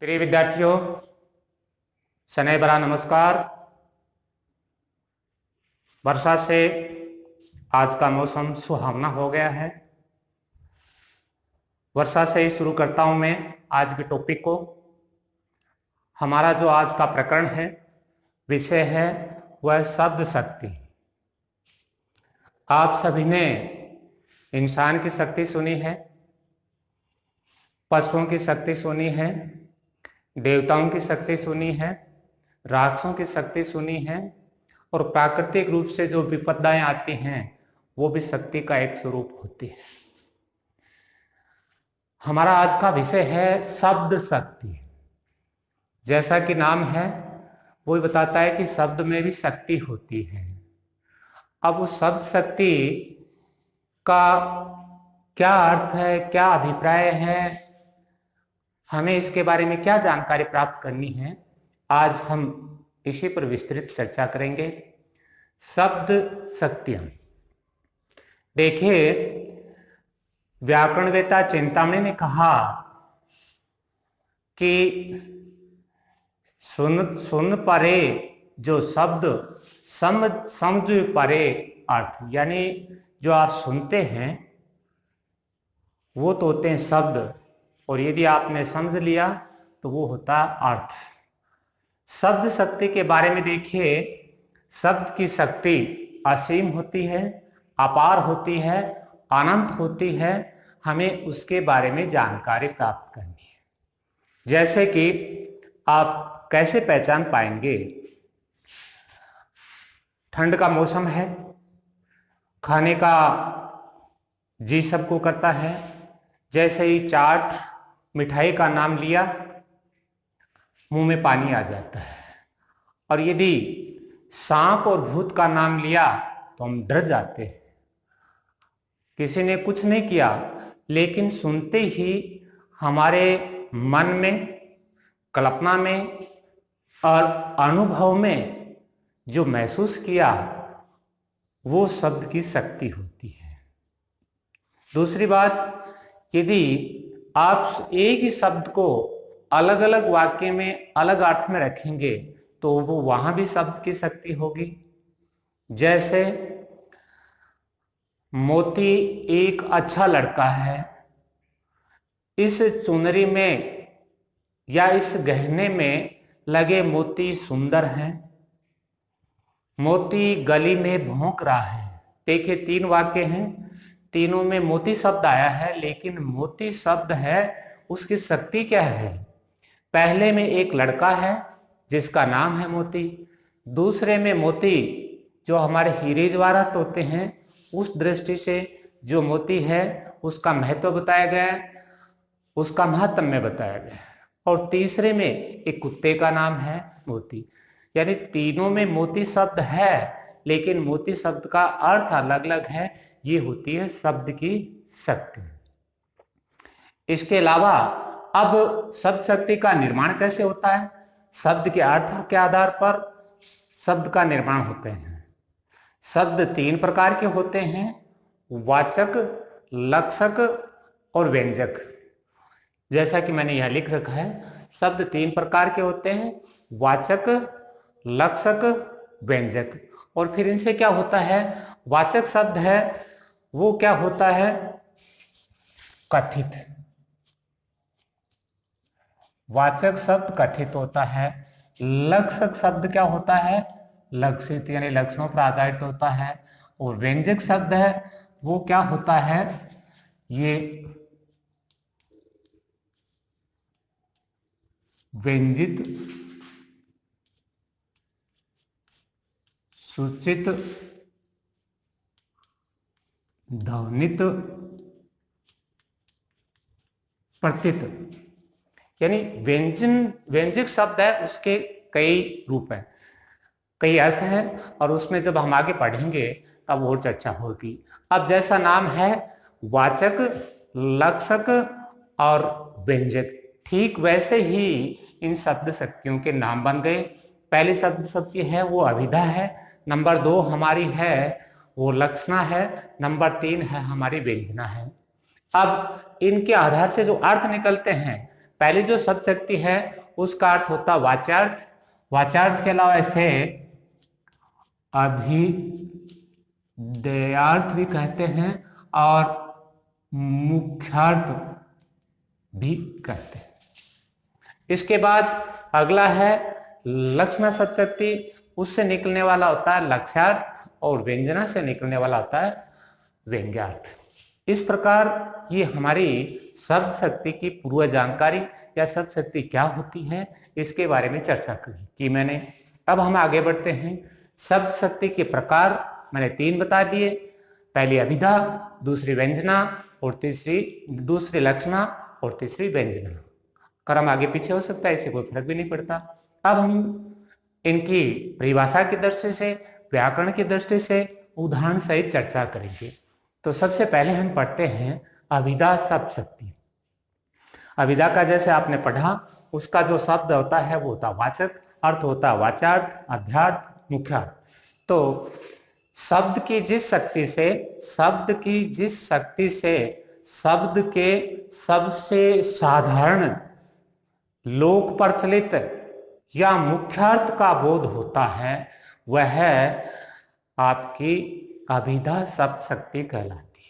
प्रिय विद्यार्थियों, शनै बरा नमस्कार। वर्षा से आज का मौसम सुहावना हो गया है। वर्षा से ही शुरू करता हूं मैं आज के टॉपिक को। हमारा जो आज का प्रकरण है, विषय है वह शब्द शक्ति। आप सभी ने इंसान की शक्ति सुनी है, पशुओं की शक्ति सुनी है, देवताओं की शक्ति सुनी है, राक्षसों की शक्ति सुनी है, और प्राकृतिक रूप से जो विपदाएं आती हैं वो भी शक्ति का एक स्वरूप होती है। हमारा आज का विषय है शब्द शक्ति। जैसा कि नाम है वो ही बताता है कि शब्द में भी शक्ति होती है। अब उस शब्द शक्ति का क्या अर्थ है, क्या अभिप्राय है, हमें इसके बारे में क्या जानकारी प्राप्त करनी है, आज हम इसी पर विस्तृत चर्चा करेंगे। शब्द शक्तियां। देखिए, व्याकरणवेत्ता चिंतामणि ने कहा कि सुन परे जो शब्द समझ परे अर्थ, यानी जो आप सुनते हैं वो तो होते हैं शब्द, और यदि आपने समझ लिया तो वो होता अर्थ। शब्द शक्ति के बारे में देखिए, शब्द की शक्ति असीम होती है, अपार होती है, अनंत होती है। हमें उसके बारे में जानकारी प्राप्त करनी है। जैसे कि आप कैसे पहचान पाएंगे? ठंड का मौसम है, खाने का जी सबको करता है। जैसे ही चाट मिठाई का नाम लिया, मुंह में पानी आ जाता है। और यदि सांप और भूत का नाम लिया तो हम डर जाते हैं। किसी ने कुछ नहीं किया, लेकिन सुनते ही हमारे मन में, कल्पना में और अनुभव में जो महसूस किया वो शब्द की शक्ति होती है। दूसरी बात, यदि आप एक ही शब्द को अलग अलग वाक्य में अलग अर्थ में रखेंगे तो वो वहां भी शब्द की शक्ति होगी। जैसे मोती एक अच्छा लड़का है, इस चुनरी में या इस गहने में लगे मोती सुंदर हैं। मोती गली में भौंक रहा है। देखिए, 3 वाक्य हैं, तीनों में मोती शब्द आया है, लेकिन मोती शब्द है, उसकी शक्ति क्या है? पहले में एक लड़का है जिसका नाम है मोती, दूसरे में मोती जो हमारे हीरे जवाहरात होते हैं, उस दृष्टि से जो मोती है उसका महत्व बताया गया है, उसका महात्म्य बताया गया है, और तीसरे में एक कुत्ते का नाम है मोती। यानी तीनों में मोती शब्द है, लेकिन मोती शब्द का अर्थ अलग अलग है। ये होती है शब्द की शक्ति। इसके अलावा अब शब्द शक्ति का निर्माण कैसे होता है? शब्द के अर्थ के आधार पर शब्द का निर्माण होते हैं। शब्द 3 प्रकार के होते हैं, वाचक, लक्षक और व्यंजक। जैसा कि मैंने यह लिख रखा है, शब्द 3 प्रकार के होते हैं, वाचक, लक्षक, व्यंजक। और फिर इनसे क्या होता है? वाचक शब्द है वो क्या होता है? कथित। वाचक शब्द कथित होता है। लक्षक शब्द क्या होता है? लक्षित, यानी लक्षणों पर आधारित होता है। और व्यंजक शब्द है वो क्या होता है? ये व्यंजित, सूचित, ध्वनित, प्रतीत। यानी व्यंजक शब्द है, उसके कई रूप हैं, कई अर्थ हैं, और उसमें जब हम आगे पढ़ेंगे तब और चर्चा होगी। अब जैसा नाम है वाचक, लक्षक और व्यंजक, ठीक वैसे ही इन शब्द शक्तियों के नाम बन गए। पहली शब्द शक्ति है वो अभिधा है, नंबर 2 हमारी है वो लक्षणा है, नंबर 3 है हमारी व्यंजना है। अब इनके आधार से जो अर्थ निकलते हैं पहली जो शब्द शक्ति है उसका अर्थ होता है वाच्यार्थ। वाच्यार्थ के अलावा ऐसे अभिधेयार्थ भी कहते हैं और मुख्यार्थ भी कहते हैं। इसके बाद अगला है लक्षणा शब्द शक्ति। उससे निकलने वाला होता है लक्ष्यार्थ और व्यंजना से निकलने वाला होता है व्यंग्यार्थ। इस प्रकार ये हमारी शब्द शक्ति की पूर्व जानकारी या शब्द शक्ति क्या होती है इसके बारे में चर्चा की मैंने। अब हम आगे बढ़ते हैं। शब्द शक्ति के प्रकार मैंने 3 बता दिए। पहली अभिधा, दूसरी व्यंजना और दूसरी लक्षणा और तीसरी व्यंजना। क्रम आगे पीछे हो सकता है, इससे कोई फर्क भी नहीं पड़ता। अब हम इनकी परिभाषा की दृष्टि से, व्याकरण की दृष्टि से उदाहरण सहित चर्चा करेंगे। तो सबसे पहले हम पढ़ते हैं अभिधा शब्द शक्ति। अभिधा का जैसे आपने पढ़ा, उसका जो शब्द होता है वो होता वाचक, अर्थ होता वाच्यार्थ, अध्यार्थ, मुख्यार्थ। तो शब्द की जिस शक्ति से शब्द के सबसे साधारण लोक प्रचलित या मुख्यार्थ का बोध होता है, वह आपकी अभिधा शब्द शक्ति कहलाती है।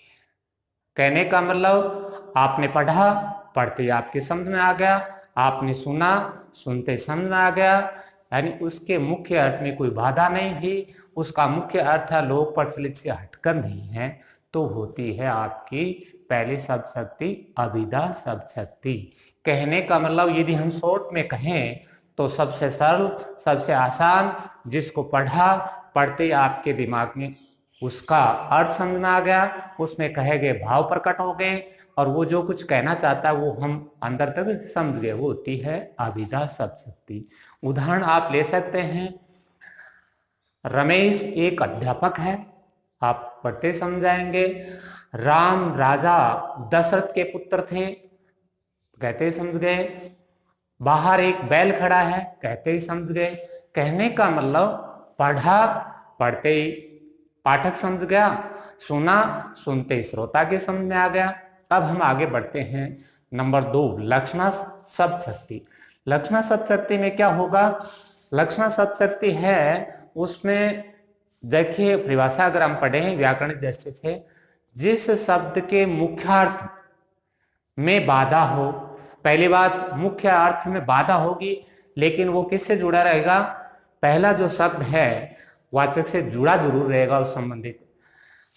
कहने का मतलब आपने पढ़ा, पढ़ते आपके समझ में आ गया, आपने सुना, सुनते समझ में आ गया, यानी उसके मुख्य अर्थ में कोई बाधा नहीं भी, उसका मुख्य अर्थ लोक प्रचलित से हटकर नहीं है, तो होती है आपकी पहली शब्द शक्ति अभिधा शब्द शक्ति। कहने का मतलब यदि हम शॉर्ट में कहें तो सबसे सरल, सबसे आसान, जिसको पढ़ते आपके दिमाग में उसका अर्थ समझ में आ गया, उसमें कहे गए भाव प्रकट हो गए और वो जो कुछ कहना चाहता है वो हम अंदर तक समझ गए, वो होती है अभिधा शब्द शक्ति। उदाहरण आप ले सकते हैं। रमेश एक अध्यापक है, आप पढ़ते समझाएंगे। राम राजा दशरथ के पुत्र थे, कहते ही समझ गए। बाहर एक बैल खड़ा है, कहते ही समझ गए। कहने का मतलब पढ़ा, पढ़ते ही पाठक समझ गया, सुना, सुनते ही श्रोता के समझ में आ गया। अब हम आगे बढ़ते हैं। नंबर 2, लक्षणा शब्द शक्ति। लक्षणा शब्द शक्ति में क्या होगा? लक्षणा शब्द शक्ति है, उसमें देखिए परिभाषा अगर हम पढ़ें व्याकरण दृष्टि से, जिस शब्द के मुख्यार्थ में बाधा हो। पहली बात, मुख्य अर्थ में बाधा होगी, लेकिन वो किससे जुड़ा रहेगा? पहला जो शब्द है वाचक से जुड़ा जरूर रहेगा उस संबंधित।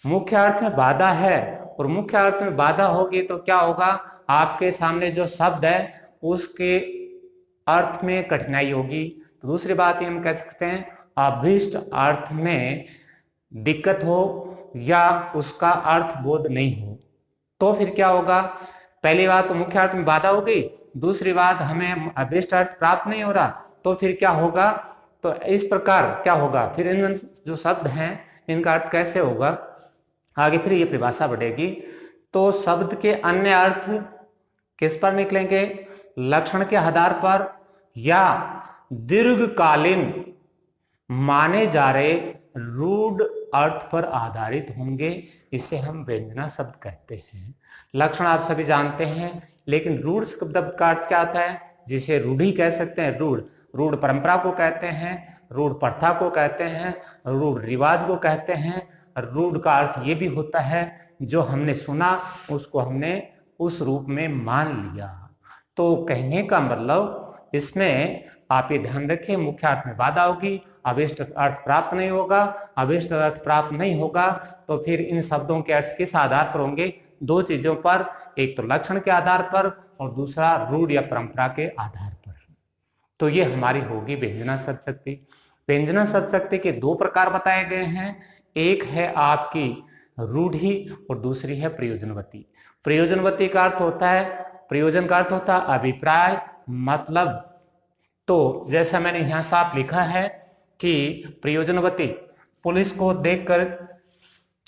मुख्य अर्थ में बाधा है और मुख्य अर्थ में बाधा होगी तो क्या होगा? आपके सामने जो शब्द है उसके अर्थ में कठिनाई होगी। तो दूसरी बात ये हम कह सकते हैं अभीष्ट अर्थ में दिक्कत हो या उसका अर्थ बोध नहीं हो, तो फिर क्या होगा? पहली बात तो मुख्य अर्थ में बाधा हो गई, दूसरी बात हमें अभीष्ट अर्थ प्राप्त नहीं हो रहा, तो फिर क्या होगा? तो इस प्रकार क्या होगा? फिर इन जो शब्द हैं इनका अर्थ कैसे होगा? आगे फिर ये परिभाषा बढ़ेगी। तो शब्द के अन्य अर्थ किस पर निकलेंगे? लक्षण के आधार पर या दीर्घकालीन माने जा रहे रूढ़ अर्थ पर आधारित होंगे। इसे हम व्यंजना शब्द कहते हैं। लक्षण आप सभी जानते हैं, लेकिन रूढ़ शब्द का अर्थ क्या होता है? जिसे रूढ़ी कह सकते हैं। रूढ़ परंपरा को कहते हैं, रूढ़ प्रथा को कहते हैं, रूढ़ रिवाज को कहते हैं। रूढ़ का अर्थ ये भी होता है जो हमने सुना उसको हमने उस रूप में मान लिया। तो कहने का मतलब इसमें आप ये ध्यान रखें, मुख्य अर्थ में बाधा होगी, अभीष्ट अर्थ प्राप्त नहीं होगा। अभीष्ट अर्थ प्राप्त नहीं होगा तो फिर इन शब्दों के अर्थ किस आधार पर होंगे? 2 चीजों पर, एक तो लक्षण के आधार पर और दूसरा रूढ़ या परंपरा के आधार पर। तो ये हमारी होगी व्यंजना शब्द शक्ति। व्यंजना शब्द शक्ति के 2 प्रकार बताए गए हैं। एक है आपकी रूढ़ी और दूसरी है प्रयोजनवती। प्रयोजनवती का अर्थ होता है, प्रयोजन का अर्थ होता है अभिप्राय, मतलब। तो जैसा मैंने यहां साफ लिखा है कि प्रयोजनवती, पुलिस को देखकर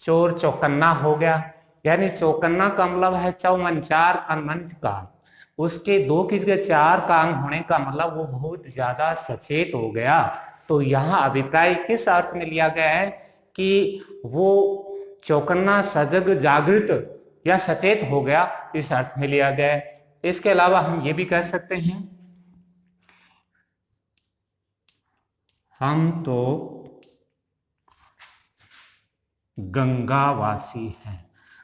चोर चौकन्ना हो गया, यानी चौकन्ना का मतलब है चौमन, 4 अनंत काल। उसके 2 की जगह 4 काम होने का मतलब वो बहुत ज्यादा सचेत हो गया। तो यहाँ अभिप्राय किस अर्थ में लिया गया है कि वो चौकन्ना, सजग, जागृत या सचेत हो गया, इस अर्थ में लिया गया है। इसके अलावा हम ये भी कह सकते हैं, हम तो गंगावासी हैं।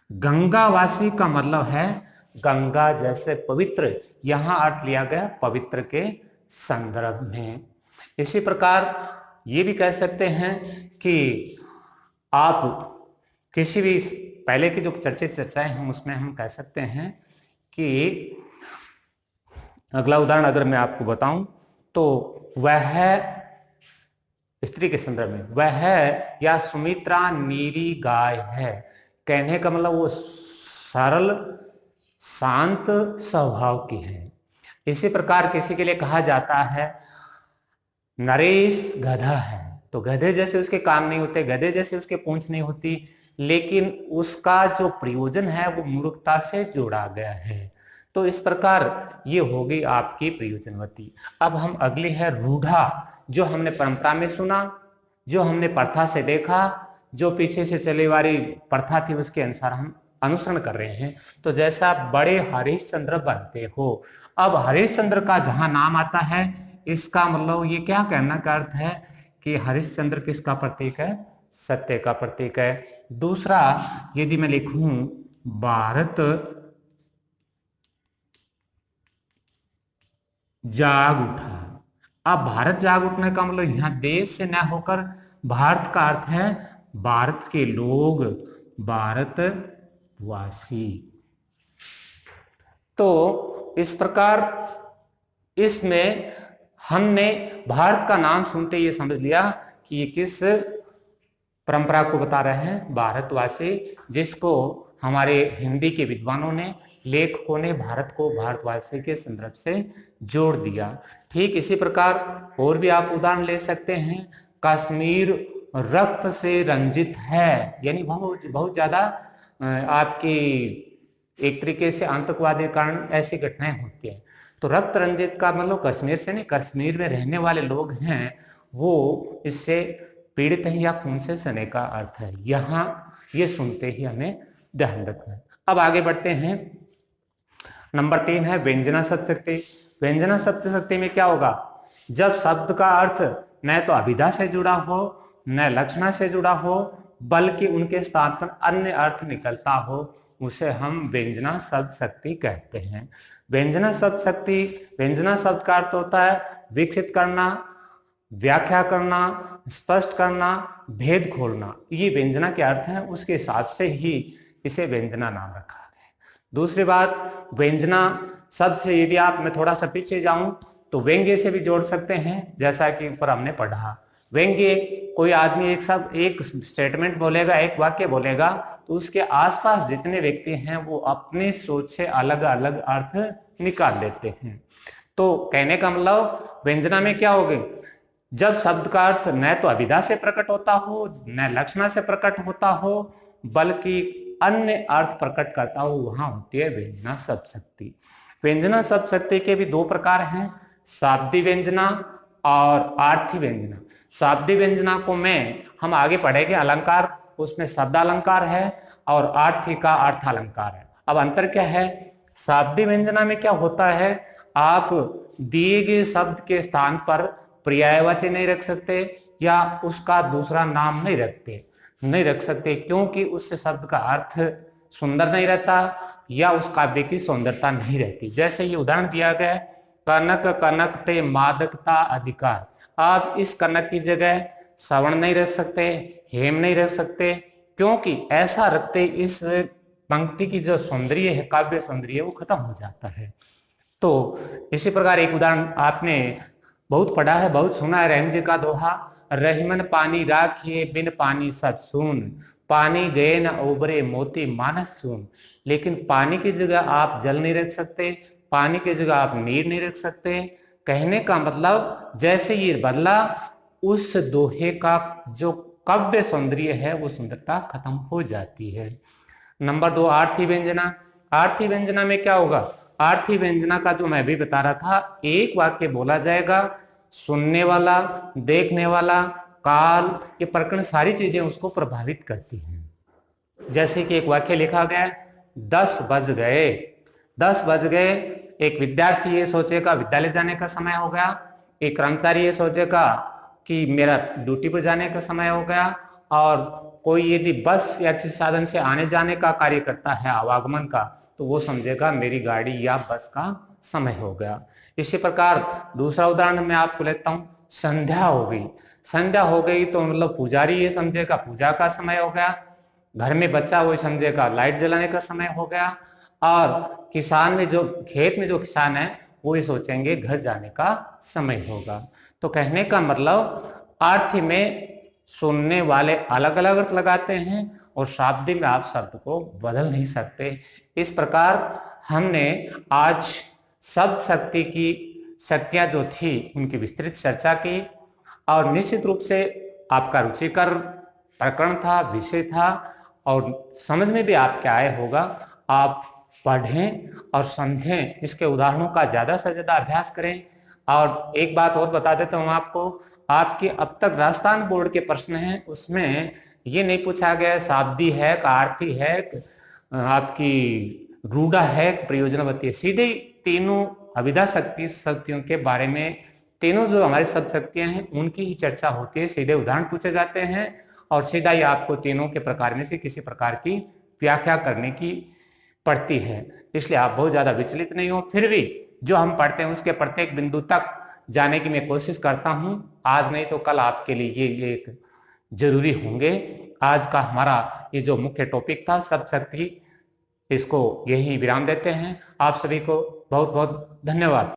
गंगावासी का मतलब है गंगा जैसे पवित्र, यहां अर्थ लिया गया पवित्र के संदर्भ में। इसी प्रकार ये भी कह सकते हैं कि आप किसी भी पहले की जो चर्चित चर्चाएं हैं उसमें हम कह सकते हैं कि अगला उदाहरण अगर मैं आपको बताऊं तो वह है स्त्री के संदर्भ में, वह है या सुमित्रा नीरी गाय है। कहने का मतलब वो सरल शांत स्वभाव की है। इसी प्रकार किसी के लिए कहा जाता है नरेश गधा है, तो गधे जैसे उसके कान नहीं होते, गधे जैसे उसके पूंछ नहीं होती, लेकिन उसका जो प्रयोजन है वो मूर्खता से जोड़ा गया है। तो इस प्रकार ये होगी आपकी प्रयोजनवती। अब हम अगली है रूढ़ा, जो हमने परंपरा में सुना, जो हमने प्रथा से देखा, जो पीछे से चले वाली प्रथा थी उसके अनुसार हम अनुसरण कर रहे हैं। तो जैसा आप बड़े हरिश्चंद्र बनते हो, अब हरिश्चंद्र का जहां नाम आता है इसका मतलब ये क्या कहना का अर्थ है कि हरिश्चंद्र किसका प्रतीक है? सत्य का प्रतीक है। दूसरा यदि मैं लिखूं भारत जाग उठा, अब भारत जाग उठने का मतलब यहां देश से न होकर भारत का अर्थ है भारत के लोग, भारतवासी। तो इस प्रकार इसमें हमने भारत का नाम सुनते ये समझ लिया कि ये किस परंपरा को बता रहे हैं, भारतवासी, जिसको हमारे हिंदी के विद्वानों ने, लेखकों ने भारत को भारतवासी के संदर्भ से जोड़ दिया। ठीक इसी प्रकार और भी आप उदाहरण ले सकते हैं, कश्मीर रक्त से रंजित है, यानी बहुत ज्यादा आपकी एक तरीके से आतंकवादी के कारण ऐसी घटनाएं होती है। तो रक्त रंजित का मतलब कश्मीर से नहीं, कश्मीर में रहने वाले लोग हैं वो इससे पीड़ित हैं या खून से सने का अर्थ है। यहां ये सुनते ही हमें ध्यान रखना है। अब आगे बढ़ते हैं। नंबर 3 है व्यंजना शब्द शक्ति। व्यंजना शब्द शक्ति में क्या होगा? जब शब्द का अर्थ न तो अभिधा से जुड़ा हो न लक्षणा से जुड़ा हो, बल्कि उनके स्थान पर अन्य अर्थ निकलता हो, उसे हम व्यंजना शब्द शक्ति कहते हैं। व्यंजना शब्द शक्ति, व्यंजना शब्द का अर्थ होता है विकसित करना, व्याख्या करना, स्पष्ट करना, भेद खोलना। ये व्यंजना के अर्थ हैं, उसके हिसाब से ही इसे व्यंजना नाम रखा है। दूसरी बात, व्यंजना शब्द से यदि आप मैं थोड़ा सा पीछे जाऊं तो व्यंग्य से भी जोड़ सकते हैं, जैसा कि ऊपर हमने पढ़ा। व्यंग्य, कोई आदमी एक स्टेटमेंट बोलेगा, एक वाक्य बोलेगा, तो उसके आसपास जितने व्यक्ति हैं वो अपनी सोच से अलग अलग अर्थ निकाल लेते हैं। तो कहने का मतलब व्यंजना में क्या होगा? जब शब्द का अर्थ न तो अभिधा से प्रकट होता हो न लक्षणा से प्रकट होता हो, बल्कि अन्य अर्थ प्रकट करता हो, वहां होती है व्यंजना शब्द शक्ति। व्यंजना शब्द शक्ति के भी दो प्रकार हैं, शाब्दिक व्यंजना और आर्थी व्यंजना। शाब्दिक व्यंजना को हम आगे पढ़ेंगे, अलंकार, उसमें शब्द अलंकार है और आर्थी का अर्थ अलंकार है। अब अंतर क्या है? शाब्दिक व्यंजना में क्या होता है, आप दिए गए शब्द के स्थान पर पर्यायवाची नहीं रख सकते या उसका दूसरा नाम नहीं रख सकते, क्योंकि उससे शब्द का अर्थ सुंदर नहीं रहता या उस काव्य की सुंदरता नहीं रहती। जैसे ये उदाहरण दिया गया, कनक कनक ते मादकता अधिकार। आप इस कनक की जगह श्रवण नहीं रख सकते, हेम नहीं रख सकते, क्योंकि ऐसा रखते इस पंक्ति की जो सौंदर्य है, काव्य सौंदर्य, वो खत्म हो जाता है। तो इसी प्रकार एक उदाहरण आपने बहुत पढ़ा है, बहुत सुना है, रहम जी का दोहा, रहीमन पानी राखिए बिन पानी सब सून, पानी गए न उबरे मोती मानस सून। लेकिन पानी की जगह आप जल नहीं रख सकते, पानी की जगह आप नीर नहीं रख सकते। कहने का मतलब जैसे ये बदला, उस दोहे का जो काव्य सौंदर्य है वो सुंदरता खत्म हो जाती है। नंबर 2, आर्थी व्यंजना। आर्थी व्यंजना में क्या होगा? आर्थी व्यंजना का जो मैं भी बता रहा था, एक वाक्य बोला जाएगा, सुनने वाला, देखने वाला, काल, ये प्रकरण सारी चीजें उसको प्रभावित करती हैं। जैसे कि एक वाक्य लिखा गया है, 10 बज गए, 10 बज गए, एक विद्यार्थी ये सोचेगा विद्यालय जाने का समय हो गया, एक कर्मचारी ये सोचेगा कि मेरा ड्यूटी पर जाने का समय हो गया, और कोई यदि बस या किसी साधन से आने जाने का कार्य करता है, आवागमन का, तो वो समझेगा मेरी गाड़ी या बस का समय हो गया। इसी प्रकार दूसरा उदाहरण मैं आपको लेता हूं, संध्या हो गई। संध्या हो गई तो मतलब पुजारी ये समझेगा पूजा का समय हो गया, घर में बच्चा वो समझेगा लाइट जलाने का समय हो गया, और किसान में जो खेत में जो किसान है वो ये सोचेंगे घर जाने का समय होगा। तो कहने का मतलब अर्थ में सुनने वाले अलग अलग अर्थ लगाते हैं और शाब्दिक में आप शब्द को बदल नहीं सकते। इस प्रकार हमने आज शब्द शक्ति की शक्तियां जो थी उनकी विस्तृत चर्चा की, और निश्चित रूप से आपका रुचिकर प्रकरण था, विषय था, और समझ में भी आपके आए होगा। आप पढ़ें और समझें, इसके उदाहरणों का ज्यादा से ज्यादा अभ्यास करें। और एक बात और बता देता हूं आपको, आपके अब तक राजस्थान बोर्ड के प्रश्न हैं उसमें ये नहीं पूछा गया शाब्दी है, आरती है, आपकी रूढ़ा है, प्रयोजनवती है। सीधे तीनों अभिधा शक्तियों के बारे में, तीनों जो हमारी सब शक्तियां हैं उनकी ही चर्चा होती है, सीधे उदाहरण पूछे जाते हैं और सीधा ही आपको तीनों के प्रकार में से किसी प्रकार की व्याख्या करने की पड़ती है। इसलिए आप बहुत ज्यादा विचलित नहीं हो, फिर भी जो हम पढ़ते हैं उसके प्रत्येक बिंदु तक जाने की मैं कोशिश करता हूं। आज नहीं तो कल आपके लिए ये एक जरूरी होंगे। आज का हमारा ये जो मुख्य टॉपिक था सब शक्ति, इसको यही विराम देते हैं। आप सभी को बहुत बहुत धन्यवाद।